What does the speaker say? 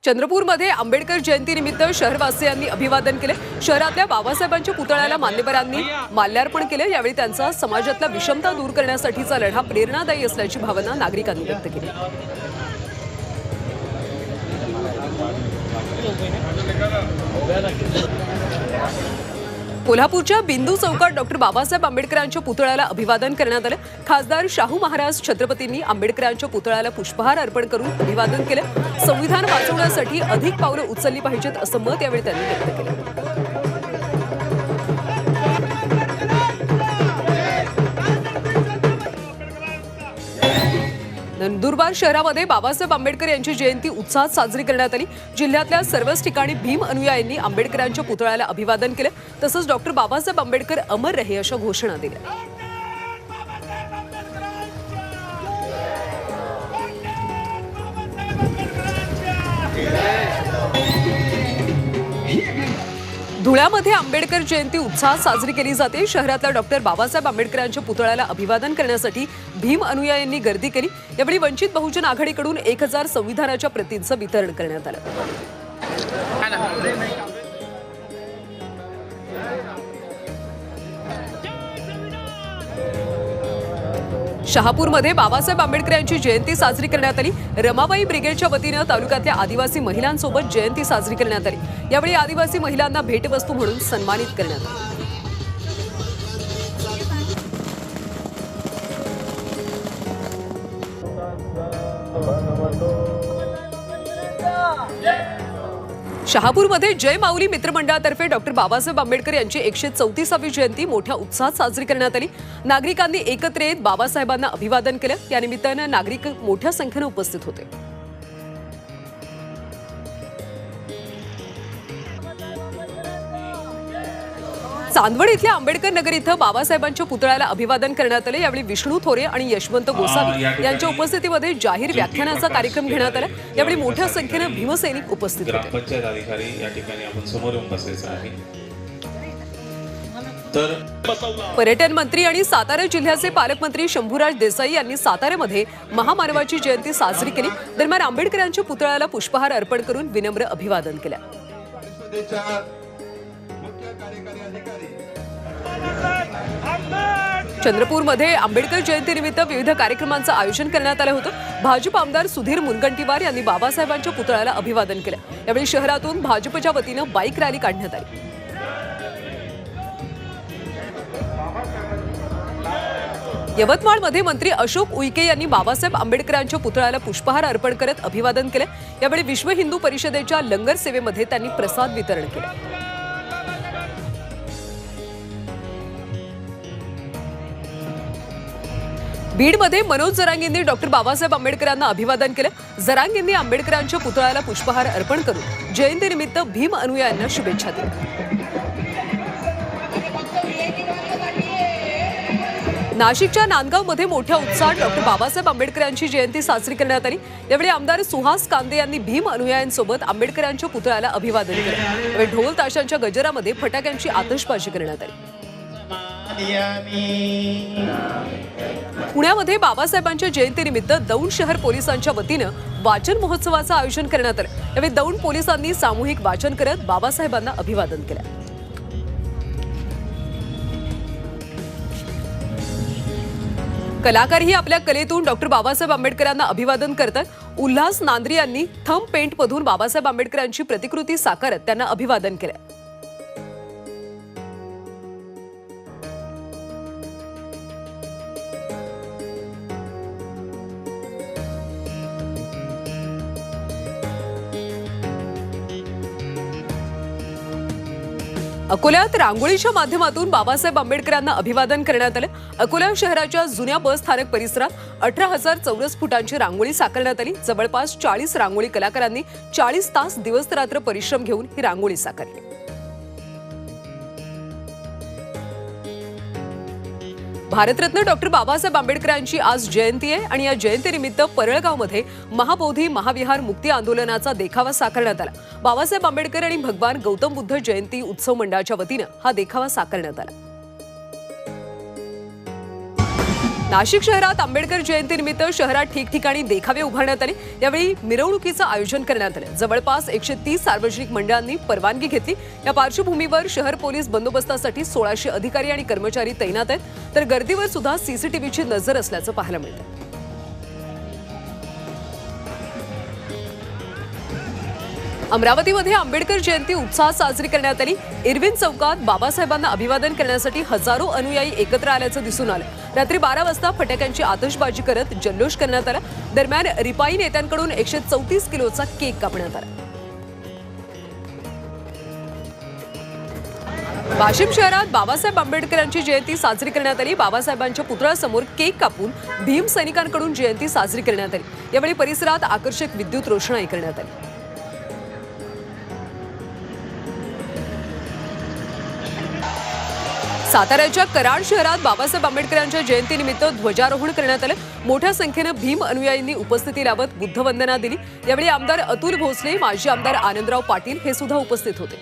चंद्रपूरमध्ये आंबेडकर जयंतीनिमित्त शहरवासियांनी अभिवादन केले। शहरातल्या बाबासाहेबांच्या पुतळ्याला मान्यवरांनी माल्यार्पण केले। यावेळी त्यांचा समाजातला विषमता दूर करण्यासाठीचा लढा प्रेरणादायी असल्याची भावना नागरिकांनी व्यक्त केली। कोल्हापूरच्या बिंदू चौकात डॉक्टर बाबासाहेब आंबेडकरांच्या पुतळ्याला अभिवादन करण्यात आले। खासदार शाहू महाराज छत्रपतींनी आंबेडकरांच्या पुतळ्याला पुष्पहार अर्पण करून अभिवादन केले। संविधान वाचवण्यासाठी अधिक पावलं उचलली पाहिजेत असं मत यावेळी त्यांनी व्यक्त केलं। नंदुरबार शहरामध्ये बाबासाहेब आंबेडकर यांची जयंती उत्साहात साजरी करण्यात आली। जिल्ह्यातल्या सर्वच ठिकाणी भीम अनुयायांनी आंबेडकरांच्या पुतळ्याला अभिवादन केले। तसंच डॉक्टर बाबासाहेब आंबेडकर अमर रहे अशा घोषणा दिल्या। धुळ्यामध्ये आंबेडकर जयंती उत्साहात साजरी केली जाते। शहरातल्या डॉक्टर बाबासाहेब आंबेडकरांच्या पुतळ्याला अभिवादन करण्यासाठी भीम अनुयायांनी गर्दी केली। यावेळी वंचित बहुजन आघाडीकडून 1000 संविधानाच्या प्रतींचं वितरण करण्यात आलं। शहापूरमध्ये बाबासाहेब आंबेडकर यांची जयंती साजरी करण्यात आली। रमाबाई ब्रिगेडच्या वतीनं तालुक्यातल्या आदिवासी महिलांसोबत जयंती साजरी करण्यात आली। यावेळी आदिवासी महिलांना भेटवस्तू म्हणून सन्मानित करण्यात आलं। शहापूरमध्ये जय माऊली मित्रमंडळातर्फे डॉक्टर बाबासाहेब आंबेडकर यांची 134वी जयंती मोठ्या उत्साहात साजरी करण्यात आली। नागरिकांनी एकत्र येत बाबासाहेबांना अभिवादन केलं। या निमित्तानं नागरिक मोठ्या संख्येने उपस्थित होते। चांदवड इथल्या आंबेडकर नगर इथं बाबासाहेबांच्या पुतळ्याला अभिवादन करण्यात आले। यावेळी विष्णू थोरे आणि यशवंत गोसावी यांच्या उपस्थितीमध्ये जाहीर व्याख्यानाचा कार्यक्रम घेण्यात आला। यावेळी मोठ्या संख्येने भीमसैनिक उपस्थित होते। ग्रामपंचायत अधिकारी या ठिकाणी आपण समोर येऊन बसायचं आहे। तर पर्यटन मंत्री आणि सातारा जिल्ह्याचे पालकमंत्री शंभूराज देसाई यांनी साताऱ्यामध्ये महामानवाची जयंती साजरी केली। दरम्यान आंबेडकरांच्या पुतळ्याला पुष्पहार अर्पण करून विनम्र अभिवादन केलं। चंद्रपूरमध्ये आंबेडकर जयंतीनिमित्त विविध कार्यक्रमांचं आयोजन करण्यात आलं होतं। भाजप आमदार सुधीर मुनगंटीवार यांनी बाबासाहेबांच्या पुतळ्याला अभिवादन केलं। यावेळी शहरातून भाजपच्या वतीनं बाईक रॅली काढण्यात आली। यवतमाळमध्ये मंत्री अशोक उईके यांनी बाबासाहेब आंबेडकरांच्या पुतळ्याला पुष्पहार अर्पण करत अभिवादन केलं। यावेळी विश्व हिंदू परिषदेच्या लंगर सेवेमध्ये त्यांनी प्रसाद वितरण केलं। बीडमध्ये मनोज जरांगेंनी डॉक्टर बाबासाहेब आंबेडकरांना अभिवादन केलं। जरांगेंनी आंबेडकरांच्या पुतळ्याला पुष्पहार अर्पण करून जयंतीनिमित्त भीम अनुयायांना शुभेच्छा दिल्या। नाशिकच्या नांदगावमध्ये मोठ्या उत्साहात डॉक्टर बाबासाहेब आंबेडकरांची जयंती साजरी करण्यात आली। यावेळी आमदार सुहास कांदे यांनी भीम अनुयायांसोबत आंबेडकरांच्या पुतळ्याला अभिवादन केलं। यावेळी ढोल ताशांच्या गजरामध्ये फटाक्यांची आतषबाजी करण्यात आली। पुण्यामध्ये बाबासाहेबांच्या जयंतीनिमित्त दौंड शहर पोलिसांच्या वतीनं वाचन महोत्सवाचं आयोजन करण्यात आलं। यावेळी दौंड पोलिसांनी सामूहिक वाचन करत बाबासाहेबांना अभिवादन केलं। कलाकारही आपल्या कलेतून डॉक्टर बाबासाहेब आंबेडकरांना अभिवादन करतात। उल्हास नांद्री यांनी थंब पेंटमधून बाबासाहेब आंबेडकरांची प्रतिकृती साकारत त्यांना अभिवादन केलं। अकोल्यात रांगोळीच्या माध्यमातून बाबासाहेब आंबेडकरांना अभिवादन करण्यात आलं। अकोला शहराच्या जुन्या बस स्थानक परिसरात 18,000 चौरस फुटांची रांगोळी साकारण्यात आली। जवळपास 40 रांगोळी कलाकारांनी 40 तास दिवसरात्र परिश्रम घेऊन ही रांगोळी साकारली। भारतरत्न डॉक्टर बाबासाहेब आंबेडकरांची आज जयंती आहे आणि या जयंतीनिमित्त परळगावमध्ये महाबोधी महाविहार मुक्ती आंदोलनाचा देखावा साकारण्यात आला। बाबासाहेब आंबेडकर आणि भगवान गौतम बुद्ध जयंती उत्सव मंडळाच्या वतीनं हा देखावा साकारण्यात आला। नाशिक शहरात आंबेडकर जयंतीनिमित्त शहरात ठिकठिकाणी देखावे उभारण्यात आले। यावेळी मिरवणुकीचं आयोजन करण्यात आलं। जवळपास 130 सार्वजनिक मंडळांनी परवानगी घेतली। या पार्श्वभूमीवर शहर पोलीस बंदोबस्तासाठी 1600 अधिकारी आणि कर्मचारी तैनात आहेत, तर गर्दीवर सुद्धा सीसीटीव्हीची नजर असल्याचं पाहायला मिळतं। अमरावतीमध्ये आंबेडकर जयंती उत्साहात साजरी करण्यात आली। इरविन चौकात बाबासाहेबांना अभिवादन करण्यासाठी हजारो अनुयायी एकत्र आल्याचं दिसून आलं। रात्री 12 वाजता फटाक्यांची आतषबाजी करत जल्लोष करण्यात आला। दरम्यान रिपाई नेत्यांकडून 134 किलोचा केक कापण्यात आला। वाशिम शहरात बाबासाहेब आंबेडकरांची जयंती साजरी करण्यात आली। बाबासाहेबांच्या पुतळ्यासमोर केक कापून भीम सैनिकांकडून जयंती साजरी करण्यात आली। यावेळी परिसरात आकर्षक विद्युत रोषणाई करण्यात आली। साताऱ्याच्या कराड शहरात बाबासाहेब आंबेडकरांच्या जयंतीनिमित्त ध्वजारोहण करण्यात आलं। मोठ्या संख्येनं भीम अनुयायींनी उपस्थिती लावत बुद्धवंदना दिली। यावेळी आमदार अतुल भोसले, माजी आमदार आनंदराव पाटील हे सुद्धा उपस्थित होते।